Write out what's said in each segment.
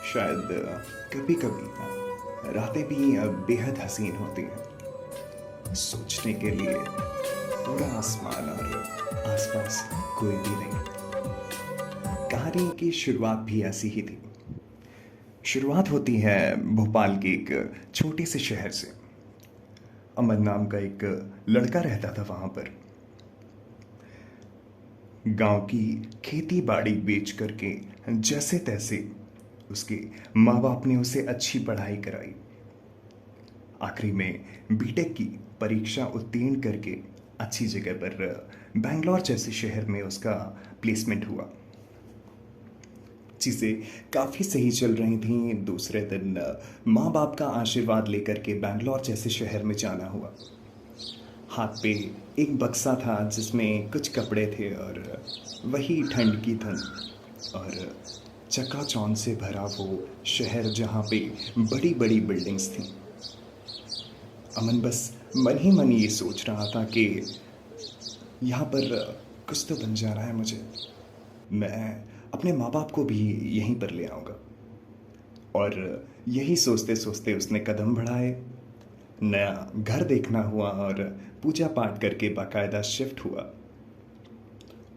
शायद कभी कभी रातें भी बेहद हसीन होती हैं। सोचने के लिए पूरा आसमान और आसपास कोई भी नहीं। कहानी की शुरुआत भी ऐसी ही थी। शुरुआत होती है भोपाल के एक छोटे से शहर से। अमन नाम का एक लड़का रहता था वहां पर। गांव की खेती बाड़ी बेच करके जैसे तैसे उसके माँ बाप ने उसे अच्छी पढ़ाई कराई। आखिरी में बीटेक की परीक्षा उत्तीर्ण करके अच्छी जगह पर बैंगलोर जैसे शहर में उसका प्लेसमेंट हुआ। चीज़ें काफ़ी सही चल रही थीं। दूसरे दिन माँ बाप का आशीर्वाद लेकर के बैंगलोर जैसे शहर में जाना हुआ। हाथ पे एक बक्सा था जिसमें कुछ कपड़े थे और वही ठंड की धुंध और चकाचौंध से भरा वो शहर जहाँ पे बड़ी बड़ी बिल्डिंग्स थीं। अमन बस मन ही मन ये सोच रहा था कि यहाँ पर कुछ तो बन जा रहा है मुझे। मैं अपने माँ बाप को भी यहीं पर ले आऊँगा। और यही सोचते सोचते उसने कदम बढ़ाए। नया घर देखना हुआ और पूजा पाठ करके बाकायदा शिफ्ट हुआ।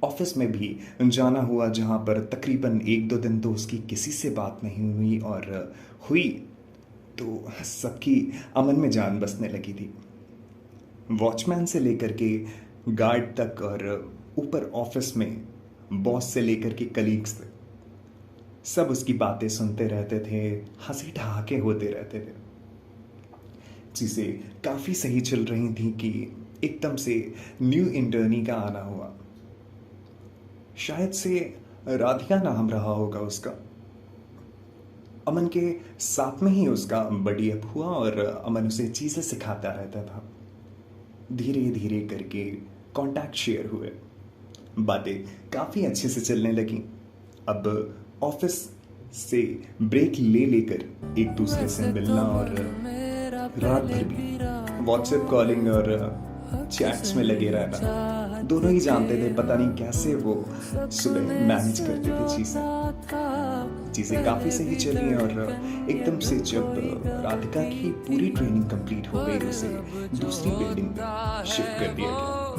ऑफिस में भी जाना हुआ जहाँ पर तकरीबन एक दो दिन तो उसकी किसी से बात नहीं हुई, और हुई तो सबकी अमन में जान बसने लगी थी। वॉचमैन से लेकर के गार्ड तक और ऊपर ऑफिस में बॉस से लेकर के कलीग्स तक सब उसकी बातें सुनते रहते थे, हंसी ठहाके होते रहते थे। चीज़ें काफ़ी सही चल रही थी कि एकदम से न्यू इंटर्नी का आना हुआ। शायद से राधिका नाम रहा होगा उसका। अमन के साथ में ही उसका बडी अप हुआ और अमन उसे चीज़ें सिखाता रहता था। धीरे धीरे करके कांटेक्ट शेयर हुए, बातें काफ़ी अच्छे से चलने लगी। अब ऑफिस से ब्रेक ले लेकर एक दूसरे से मिलना और रात भर भी व्हाट्सएप कॉलिंग और चैट्स में लगे रहना। दोनों ही जानते थे पता नहीं कैसे वो सुबह मैनेज करते थे चीज़ें काफ़ी सही चली। और एकदम से जब राधिका की पूरी ट्रेनिंग कंप्लीट हो गई उसे दूसरी बिल्डिंग में शिफ्ट कर दिया गया।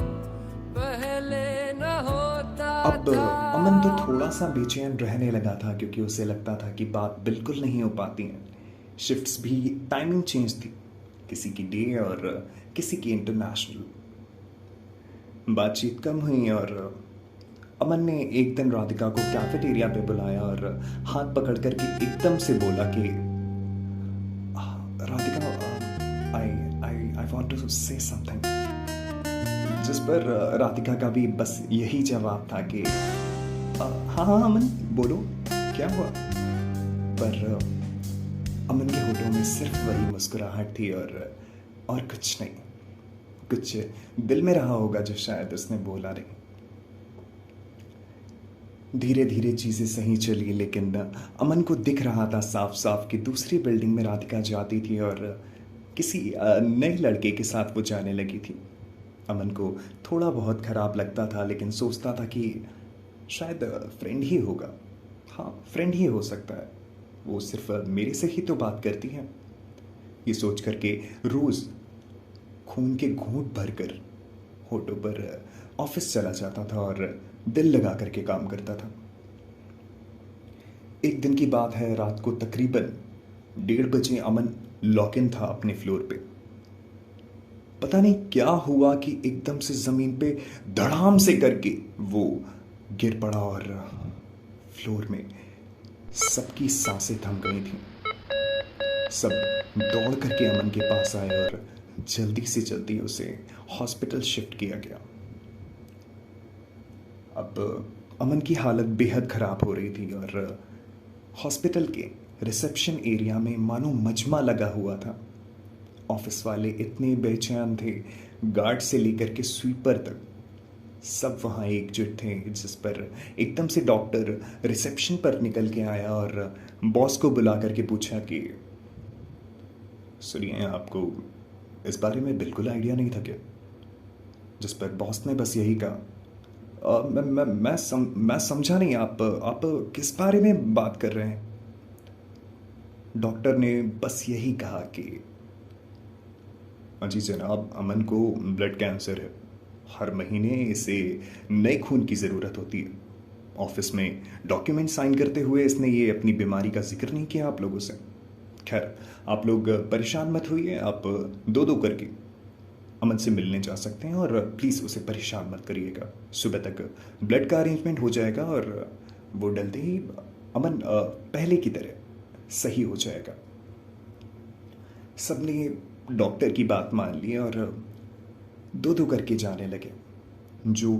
अब अमन तो थोड़ा सा बेचैन रहने लगा था क्योंकि उसे लगता था कि बात बिल्कुल नहीं हो पाती है। शिफ्ट्स भी टाइमिंग चेंज थी, किसी की डे और किसी की इंटरनेशनल। बातचीत कम हुई और अमन ने एक दिन राधिका को कैफेटेरिया पे बुलाया और हाथ पकड़ करके एकदम से बोला कि Radhika, I I I want to say something. जिस पर राधिका का भी बस यही जवाब था कि हाँ हाँ अमन बोलो, क्या हुआ। पर अमन के होठों में सिर्फ वही मुस्कुराहट थी और कुछ नहीं। कुछ दिल में रहा होगा जो शायद उसने बोला नहीं। धीरे धीरे चीज़ें सही चली, लेकिन अमन को दिख रहा था साफ साफ कि दूसरी बिल्डिंग में राधिका जाती थी और किसी नए लड़के के साथ वो जाने लगी थी। अमन को थोड़ा बहुत ख़राब लगता था, लेकिन सोचता था कि शायद फ्रेंड ही होगा। हाँ, फ्रेंड ही हो सकता है, वो सिर्फ मेरे से ही तो बात करती है। ये सोच करके रोज़ खून के घूंट भरकर होठों पर ऑफिस चला जाता था और दिल लगा करके काम करता था। एक दिन की बात है, रात को तकरीबन 1:30 अमन लॉक इन था अपने फ्लोर पे। पता नहीं क्या हुआ कि एकदम से ज़मीन पे धड़ाम से करके वो गिर पड़ा और फ्लोर में सबकी सांसें थम गई थीं। सब दौड़ करके अमन के पास आए और जल्दी से जल्दी उसे हॉस्पिटल शिफ्ट किया गया। अब अमन की हालत बेहद ख़राब हो रही थी और हॉस्पिटल के रिसेप्शन एरिया में मानो मजमा लगा हुआ था। ऑफिस वाले इतने बेचैन थे, गार्ड से लेकर के स्वीपर तक सब वहाँ एकजुट थे। जिस पर एकदम से डॉक्टर रिसेप्शन पर निकल के आया और बॉस को बुला करके पूछा कि सुनिए, आपको इस बारे में बिल्कुल आइडिया नहीं था क्या? जिस पर बॉस ने बस यही कहा, मैं समझा नहीं, आप किस बारे में बात कर रहे हैं? डॉक्टर ने बस यही कहा कि जी जनाब, अमन को ब्लड कैंसर है। हर महीने इसे नए खून की ज़रूरत होती है। ऑफिस में डॉक्यूमेंट साइन करते हुए इसने ये अपनी बीमारी का जिक्र नहीं किया आप लोगों से। खैर, आप लोग परेशान मत होइए। आप दो दो करके अमन से मिलने जा सकते हैं और प्लीज़ उसे परेशान मत करिएगा। सुबह तक ब्लड का अरेंजमेंट हो जाएगा और वो जल्दी ही अमन पहले की तरह सही हो जाएगा। सबने डॉक्टर की बात मान ली और दो दो करके जाने लगे। जो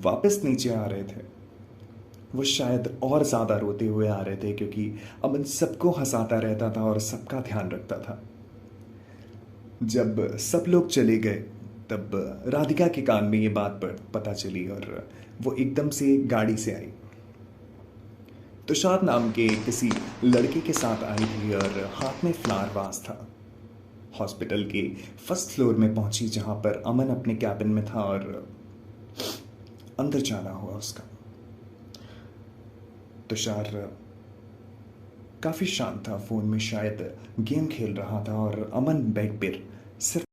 वापस नीचे आ रहे थे वो शायद और ज़्यादा रोते हुए आ रहे थे, क्योंकि अमन सबको हंसाता रहता था और सबका ध्यान रखता था। जब सब लोग चले गए तब राधिका के कान में ये बात पता चली और वो एकदम से गाड़ी से आई। तुषार नाम के किसी लड़के के साथ आई थी और हाथ में फ्लावर वास था। हॉस्पिटल के फर्स्ट फ्लोर में पहुंची, जहां पर अमन अपने कैबिन में था और अंदर जाना हुआ उसका। तुषार काफ़ी शांत था, फ़ोन में शायद गेम खेल रहा था और अमन बेड पर सिर